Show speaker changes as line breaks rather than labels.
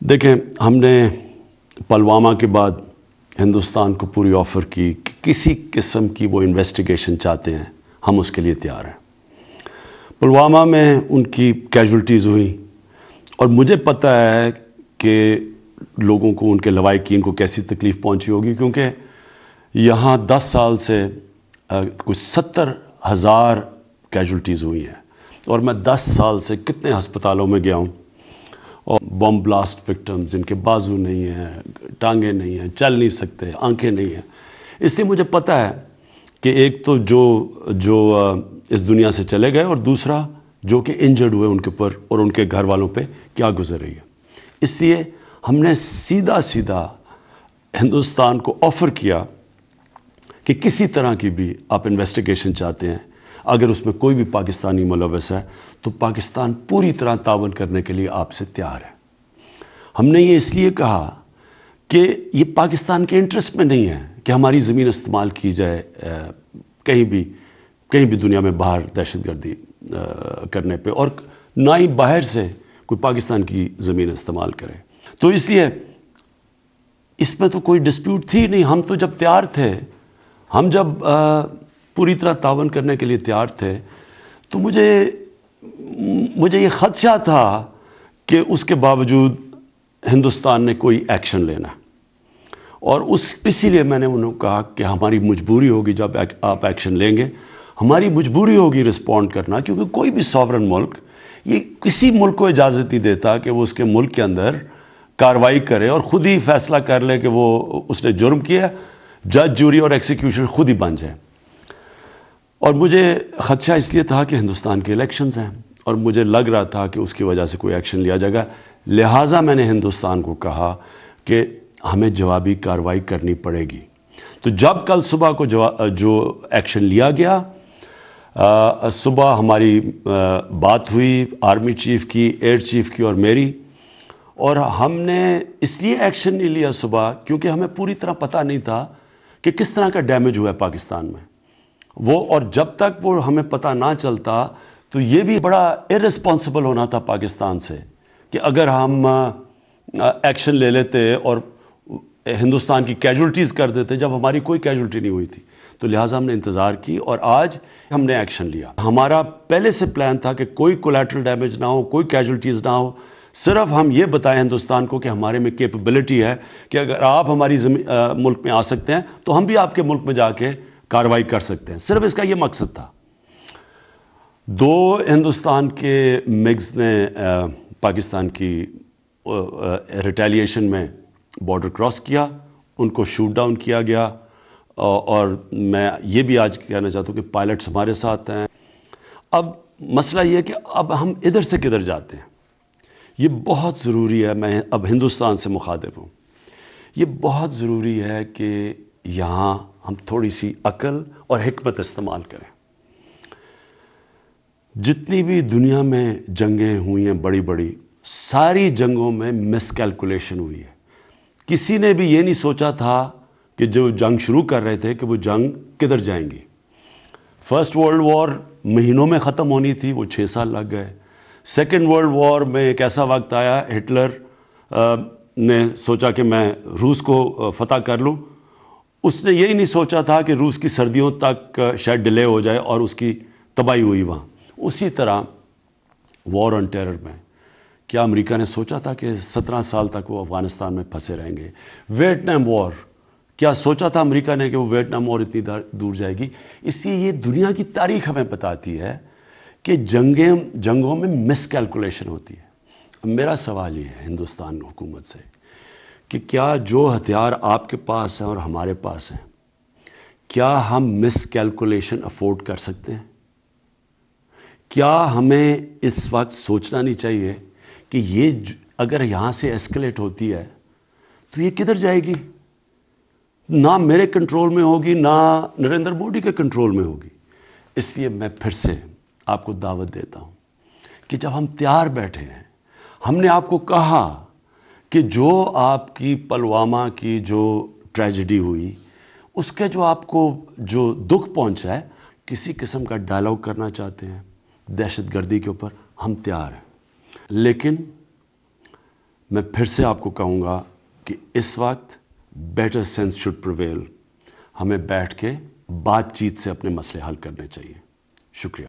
دیکھیں، ہم نے پلوامہ کے بعد ہندوستان کو پوری آفر کی کہ کسی قسم کی وہ انویسٹیگیشن چاہتے ہیں، ہم اس کے لیے تیار ہیں۔ پلوامہ میں ان کی کیجولٹیز ہوئی اور مجھے پتہ ہے کہ لوگوں کو، ان کے لواحقین کو کیسی تکلیف پہنچی ہوگی، کیونکہ یہاں 10 سال سے کچھ 70,000 کیجولٹیز ہوئی ہیں، اور میں 10 سال سے کتنے ہسپتالوں میں گیا ہوں، اور بم بلاسٹ وکٹمز جن کے بازو نہیں ہیں، ٹانگیں نہیں ہیں، چل نہیں سکتے، آنکھیں نہیں ہیں۔ اس لیے مجھے پتہ ہے کہ ایک تو جو اس دنیا سے چلے گئے، اور دوسرا جو کہ انجرڈ ہوئے ان کے اوپر اور ان کے گھر والوں پہ کیا گزر رہی ہے۔ اس لیے ہم نے سیدھا ہندوستان کو آفر کیا کہ کسی طرح کی بھی آپ انویسٹیگیشن چاہتے ہیں، اگر اس میں کوئی بھی پاکستانی ملوث ہے تو پاکستان پوری طرح تعاون کرنے کے لیے آپ سے تیار ہے۔ ہم نے یہ اس لیے کہا کہ یہ پاکستان کے انٹرسٹ میں نہیں ہے کہ ہماری زمین استعمال کی جائے کہیں بھی دنیا میں باہر دہشت گردی کرنے پہ، اور نہ ہی باہر سے کوئی پاکستان کی زمین استعمال کرے۔ تو اس لیے اس میں تو کوئی ڈسپیوٹ تھی نہیں۔ ہم تو جب تیار تھے، ہم جب پوری طرح تعاون کرنے کے لیے تیار تھے، تو مجھے یہ خدشہ تھا کہ اس کے باوجود ہندوستان نے کوئی ایکشن لینا، اور اسی لیے میں نے انہوں نے کہا کہ ہماری مجبوری ہوگی، جب آپ ایکشن لیں گے ہماری مجبوری ہوگی رسپونڈ کرنا، کیونکہ کوئی بھی ساورن ملک یہ کسی ملک کو اجازت نہیں دیتا کہ وہ اس کے ملک کے اندر کارروائی کرے اور خود ہی فیصلہ کر لے کہ اس نے جرم کیا، جج، جوری اور ایکسیکیوشن خود ہی بن جائے۔ اور مجھے خدشہ اس لیے تھا کہ ہندوستان کے الیکشنز ہیں، اور مجھے لگ رہا تھا کہ اس کی وجہ سے کوئی ایکشن لیا جائے گا، لہٰذا میں نے ہندوستان کو کہا کہ ہمیں جوابی کارروائی کرنی پڑے گی۔ تو جب کل صبح کو جو ایکشن لیا گیا، صبح ہماری بات ہوئی آرمی چیف کی، ایئر چیف کی اور میری، اور ہم نے اس لیے ایکشن نہیں لیا صبح کیونکہ ہمیں پوری طرح پتہ نہیں تھا کہ کس طرح کا ڈیمیج ہوا ہے پاکستان میں اور جب تک وہ ہمیں پتہ نہ چلتا تو یہ بھی بڑا ارسپانسبل ہونا تھا پاکستان سے کہ اگر ہم ایکشن لے لیتے اور ہندوستان کی کیجولٹیز کر دیتے جب ہماری کوئی کیجولٹی نہیں ہوئی تھی۔ تو لہٰذا ہم نے انتظار کی اور آج ہم نے ایکشن لیا۔ ہمارا پہلے سے پلان تھا کہ کوئی کولیٹرل ڈیمیج نہ ہو، کوئی کیجولٹیز نہ ہو، صرف ہم یہ بتائیں ہندوستان کو کہ ہمارے میں کیپیبلٹی ہے کہ اگر آپ ہماری ملک میں آ سکتے ہیں تو ہم بھی آپ کے ملک میں جا کے کارروائی کر سکتے ہیں۔ صرف اس کا یہ مقصد تھا۔ 2 ہندوستان کے مگز نے پاکستان کی ریٹیلیشن میں بارڈر کراس کیا، ان کو شوٹ ڈاؤن کیا گیا، اور میں یہ بھی آج کہنا چاہتا ہوں کہ پائلٹس ہمارے ساتھ ہیں۔ اب مسئلہ یہ ہے کہ اب ہم ادھر سے کدھر جاتے ہیں، یہ بہت ضروری ہے۔ میں اب ہندوستان سے مخاطب ہوں، یہ بہت ضروری ہے کہ یہاں ہم تھوڑی سی عقل اور حکمت استعمال کریں۔ جتنی بھی دنیا میں جنگیں ہوئی ہیں بڑی ساری جنگوں میں مس کیلکولیشن ہوئی ہے۔ کسی نے بھی یہ نہیں سوچا تھا کہ جو جنگ شروع کر رہے تھے کہ وہ جنگ کدھر جائیں گی۔ فرسٹ ورلڈ وار مہینوں میں ختم ہونی تھی، وہ 6 سال لگ گئے۔ سیکنڈ ورلڈ وار میں ایک ایسا وقت آیا، ہٹلر نے سوچا کہ میں روس کو فتح کر لوں، اس نے یہی نہیں سوچا تھا کہ روس کی سردیوں تک شاید ڈیلے ہو جائے اور اس کی تباہی ہوئی وہاں۔ اسی طرح وار آن ٹیرر میں کیا امریکہ نے سوچا تھا کہ 17 سال تک وہ افغانستان میں پھنسے رہیں گے؟ ویٹنام وار، کیا سوچا تھا امریکہ نے کہ وہ ویٹنام وار اتنی دور جائے گی؟ اس لیے یہ دنیا کی تاریخ ہمیں بتاتی ہے کہ جنگوں میں مس کیلکولیشن ہوتی ہے۔ میرا سوال یہ ہے ہندوستان حکومت سے کہ کیا جو ہتھیار آپ کے پاس ہیں اور ہمارے پاس ہیں، کیا ہم مس کیلکولیشن افورڈ کر سکتے ہیں؟ کیا ہمیں اس وقت سوچنا نہیں چاہیے کہ یہ اگر یہاں سے ایسکلیٹ ہوتی ہے تو یہ کدھر جائے گی؟ نہ میرے کنٹرول میں ہوگی، نہ نریندر مودی کے کنٹرول میں ہوگی۔ اس لیے میں پھر سے آپ کو دعوت دیتا ہوں کہ جب ہم تیار بیٹھے ہیں، ہم نے آپ کو کہا کہ جو آپ کی پلوامہ کی جو ٹریجڈی ہوئی، اس کے جو آپ کو جو دکھ پہنچا ہے، کسی قسم کا ڈائلاگ کرنا چاہتے ہیں دہشت گردی کے اوپر، ہم تیار ہیں۔ لیکن میں پھر سے آپ کو کہوں گا کہ اس وقت بیٹر سینس شوڈ پریویل. ہمیں بیٹھ کے بات چیت سے اپنے مسئلے حل کرنے چاہیے. شکریہ.